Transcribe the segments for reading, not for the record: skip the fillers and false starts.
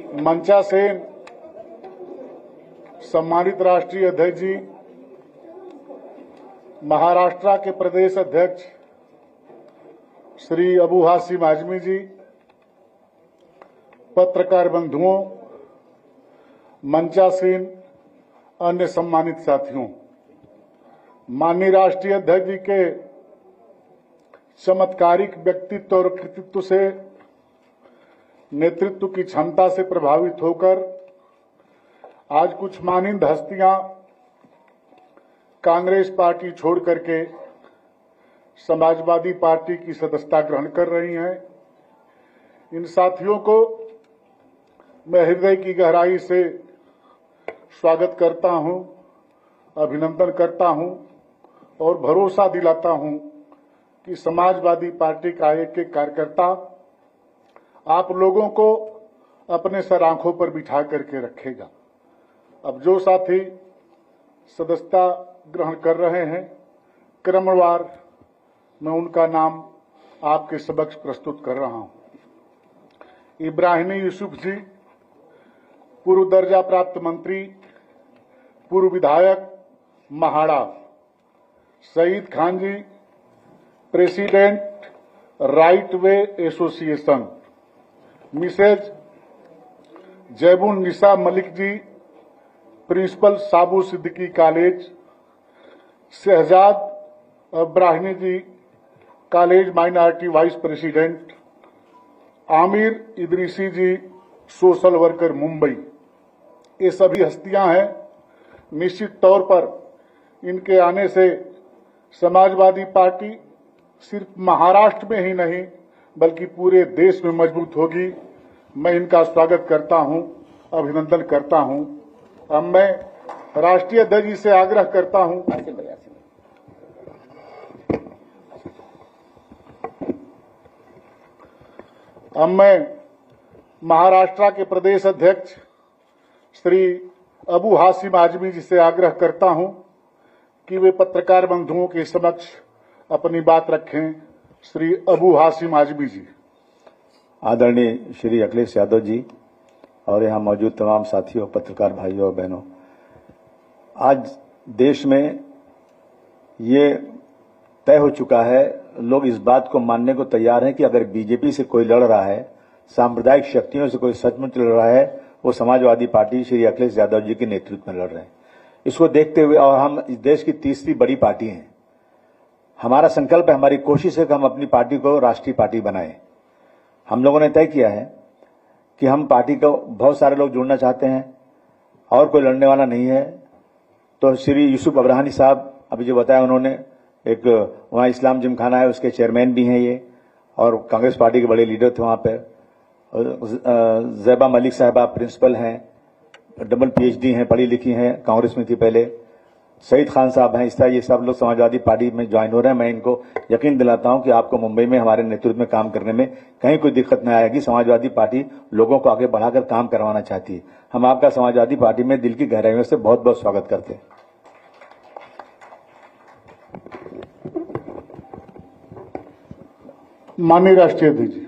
मंचा सेन, सम्मानित राष्ट्रीय अध्यक्ष जी, महाराष्ट्र के प्रदेश अध्यक्ष श्री अबू हाशिम आजमी जी, पत्रकार बंधुओं, मंचा सेन, अन्य सम्मानित साथियों, माननीय राष्ट्रीय अध्यक्ष जी के चमत्कारिक व्यक्तित्व और कृतित्व से, नेतृत्व की क्षमता से प्रभावित होकर आज कुछ मानिंद हस्तियां कांग्रेस पार्टी छोड़ करके समाजवादी पार्टी की सदस्यता ग्रहण कर रही हैं। इन साथियों को मैं हृदय की गहराई से स्वागत करता हूं, अभिनंदन करता हूं और भरोसा दिलाता हूं कि समाजवादी पार्टी का एक एक कार्यकर्ता आप लोगों को अपने सर आंखों पर बिठा करके रखेगा। अब जो साथी सदस्यता ग्रहण कर रहे हैं, क्रमवार मैं उनका नाम आपके समक्ष प्रस्तुत कर रहा हूं। इब्राहिमी यूसुफ जी, पूर्व दर्जा प्राप्त मंत्री, पूर्व विधायक MHADA. Saeed Khan ji, president right way association. Mrs Zaibun Nisa Malik ji, principal Sabu Siddiqui college. Shahzad Abrahimi ji, college minority vice president. Aamir Idrisi ji, social worker Mumbai. ये सभी हस्तियां हैं। निश्चित तौर पर इनके आने से समाजवादी पार्टी सिर्फ महाराष्ट्र में ही नहीं बल्कि पूरे देश में मजबूत होगी। मैं इनका स्वागत करता हूं, अभिनंदन करता हूं। अब मैं राष्ट्रीय अध्यक्ष जी से आग्रह करता हूं अब मैं महाराष्ट्र के प्रदेश अध्यक्ष श्री अबू हाशिम आजमी जी से आग्रह करता हूं कि वे पत्रकार बंधुओं के समक्ष अपनी बात रखें। श्री अबू हाशिम आजमी जी। आदरणीय श्री अखिलेश यादव जी और यहाँ मौजूद तमाम साथियों, पत्रकार भाइयों और बहनों, आज देश में ये तय हो चुका है, लोग इस बात को मानने को तैयार हैं कि अगर बीजेपी से कोई लड़ रहा है, सांप्रदायिक शक्तियों से कोई सचमुच लड़ रहा है, वो समाजवादी पार्टी श्री अखिलेश यादव जी के नेतृत्व में लड़ रहे हैं। इसको देखते हुए, और हम इस देश की तीसरी बड़ी पार्टी हैं, हमारा संकल्प है, हमारी कोशिश है कि हम अपनी पार्टी को राष्ट्रीय पार्टी बनाएं। हम लोगों ने तय किया है कि हम पार्टी को बहुत सारे लोग जुड़ना चाहते हैं और कोई लड़ने वाला नहीं है। तो श्री यूसुफ अब्राहनी साहब, अभी जो बताया उन्होंने, एक वहाँ इस्लाम जिमखाना है, उसके चेयरमैन भी हैं ये, और कांग्रेस पार्टी के बड़े लीडर थे वहाँ पे। जैबा मलिक साहबा प्रिंसिपल हैं, डबल PhD हैं, पढ़ी लिखी हैं, कांग्रेस में थी पहले। सईद खान साहब हैं। इस तरह ये सब लोग समाजवादी पार्टी में ज्वाइन हो रहे हैं। मैं इनको यकीन दिलाता हूं कि आपको मुंबई में हमारे नेतृत्व में काम करने में कहीं कोई दिक्कत नहीं आएगी। समाजवादी पार्टी लोगों को आगे बढ़ाकर काम करवाना चाहती है। हम आपका समाजवादी पार्टी में दिल की गहराइयों से बहुत बहुत स्वागत करते हैं। माननीय राष्ट्रीय अध्यक्ष जी,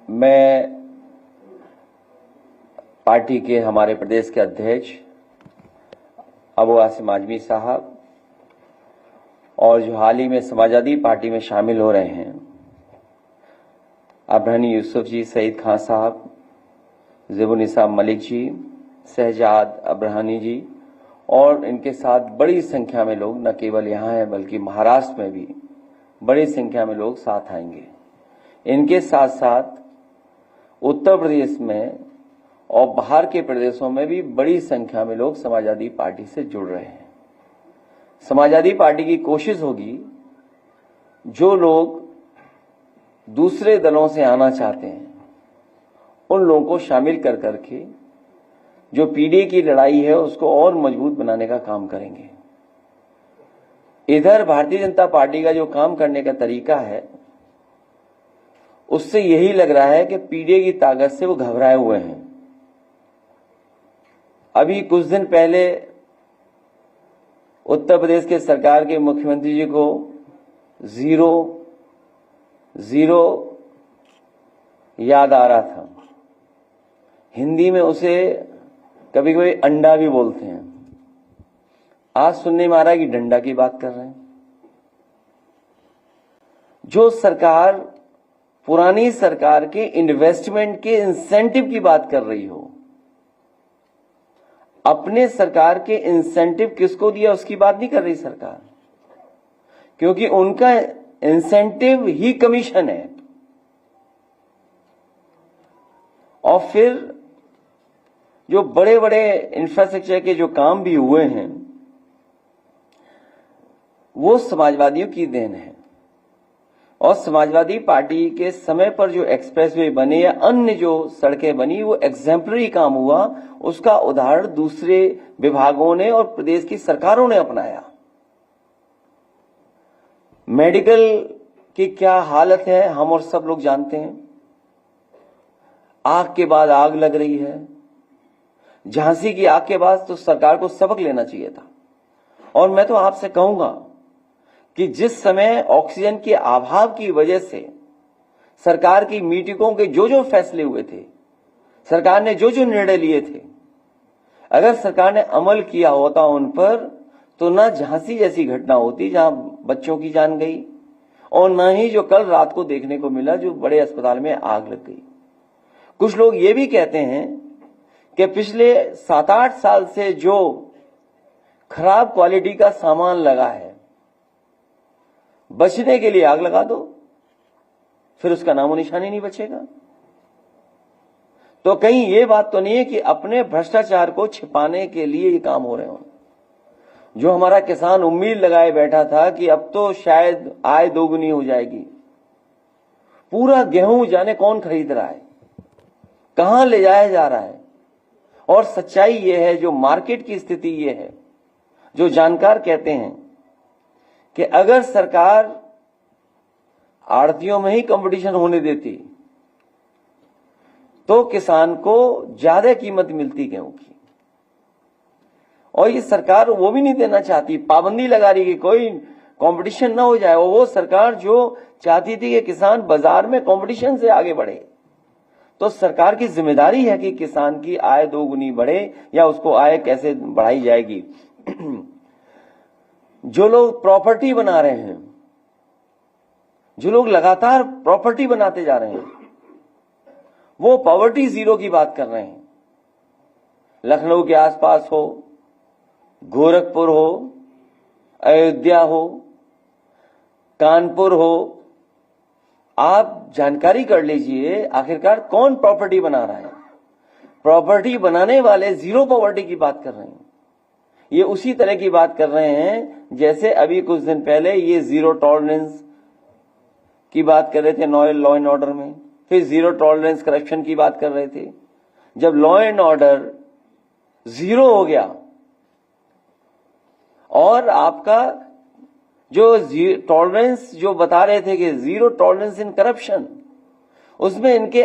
मैं पार्टी के हमारे प्रदेश के अध्यक्ष अबू हाशिम आजमी साहब और जो हाल ही में समाजवादी पार्टी में शामिल हो रहे हैं, अब्राहनी यूसुफ जी, सईद खान साहब, ज़ेबुन निसा मलिक जी, शहजाद अब्राहनी जी और इनके साथ बड़ी संख्या में लोग न केवल यहाँ हैं बल्कि महाराष्ट्र में भी बड़ी संख्या में लोग साथ आएंगे। इनके साथ साथ उत्तर प्रदेश में और बाहर के प्रदेशों में भी बड़ी संख्या में लोग समाजवादी पार्टी से जुड़ रहे हैं। समाजवादी पार्टी की कोशिश होगी जो लोग दूसरे दलों से आना चाहते हैं उन लोगों को शामिल कर करके जो पीडीए की लड़ाई है उसको और मजबूत बनाने का काम करेंगे। इधर भारतीय जनता पार्टी का जो काम करने का तरीका है उससे यही लग रहा है कि पीडीए की ताकत से वो घबराए हुए हैं। अभी कुछ दिन पहले उत्तर प्रदेश के सरकार के मुख्यमंत्री जी को 0 जीरो याद आ रहा था। हिंदी में उसे कभी कभी अंडा भी बोलते हैं। आज सुनने में आ रहा है कि डंडा की बात कर रहे हैं। जो सरकार पुरानी सरकार के इन्वेस्टमेंट के इंसेंटिव की बात कर रही हो, अपने सरकार के इंसेंटिव किसको दिया उसकी बात नहीं कर रही सरकार, क्योंकि उनका इंसेंटिव ही कमीशन है। और फिर जो बड़े बड़े इंफ्रास्ट्रक्चर के जो काम भी हुए हैं वो समाजवादियों की देन है। और समाजवादी पार्टी के समय पर जो एक्सप्रेसवे बने या अन्य जो सड़कें बनी वो एग्जेम्पलरी काम हुआ, उसका उदाहरण दूसरे विभागों ने और प्रदेश की सरकारों ने अपनाया। मेडिकल की क्या हालत है हम और सब लोग जानते हैं। आग के बाद आग लग रही है। झांसी की आग के बाद तो सरकार को सबक लेना चाहिए था। और मैं तो आपसे कहूंगा कि जिस समय ऑक्सीजन के अभाव की वजह से सरकार की मीटिंगों के जो जो फैसले हुए थे, सरकार ने जो जो निर्णय लिए थे, अगर सरकार ने अमल किया होता उन पर तो ना झांसी जैसी घटना होती जहां बच्चों की जान गई, और ना ही जो कल रात को देखने को मिला जो बड़े अस्पताल में आग लग गई। कुछ लोग ये भी कहते हैं कि पिछले 7-8 साल से जो खराब क्वालिटी का सामान लगा है, बचने के लिए आग लगा दो, फिर उसका नामो निशान ही नहीं बचेगा। तो कहीं ये बात तो नहीं है कि अपने भ्रष्टाचार को छिपाने के लिए ये काम हो रहे हो। जो हमारा किसान उम्मीद लगाए बैठा था कि अब तो शायद आय दोगुनी हो जाएगी, पूरा गेहूं जाने कौन खरीद रहा है, कहां ले जाया जा रहा है। और सच्चाई ये है, जो मार्केट की स्थिति ये है, जो जानकार कहते हैं कि अगर सरकार आड़तियों में ही कंपटीशन होने देती तो किसान को ज्यादा कीमत मिलती गेहूं की। और ये सरकार वो भी नहीं देना चाहती, पाबंदी लगा रही कि कोई कंपटीशन ना हो जाए। वो सरकार जो चाहती थी कि किसान बाजार में कंपटीशन से आगे बढ़े। तो सरकार की जिम्मेदारी है कि किसान की आय दोगुनी बढ़े या उसको आय कैसे बढ़ाई जाएगी। जो लोग प्रॉपर्टी बना रहे हैं, जो लोग लगातार प्रॉपर्टी बनाते जा रहे हैं, वो पॉवर्टी जीरो की बात कर रहे हैं। लखनऊ के आसपास हो, गोरखपुर हो, अयोध्या हो, कानपुर हो, आप जानकारी कर लीजिए आखिरकार कौन प्रॉपर्टी बना रहा है। प्रॉपर्टी बनाने वाले जीरो पॉवर्टी की बात कर रहे हैं। ये उसी तरह की बात कर रहे हैं जैसे अभी कुछ दिन पहले ये जीरो टॉलरेंस की बात कर रहे थे लॉ एंड ऑर्डर में, फिर जीरो टॉलरेंस करप्शन की बात कर रहे थे। जब लॉ एंड ऑर्डर जीरो हो गया और आपका जो टॉलरेंस जो बता रहे थे कि जीरो टॉलरेंस इन करप्शन, उसमें इनके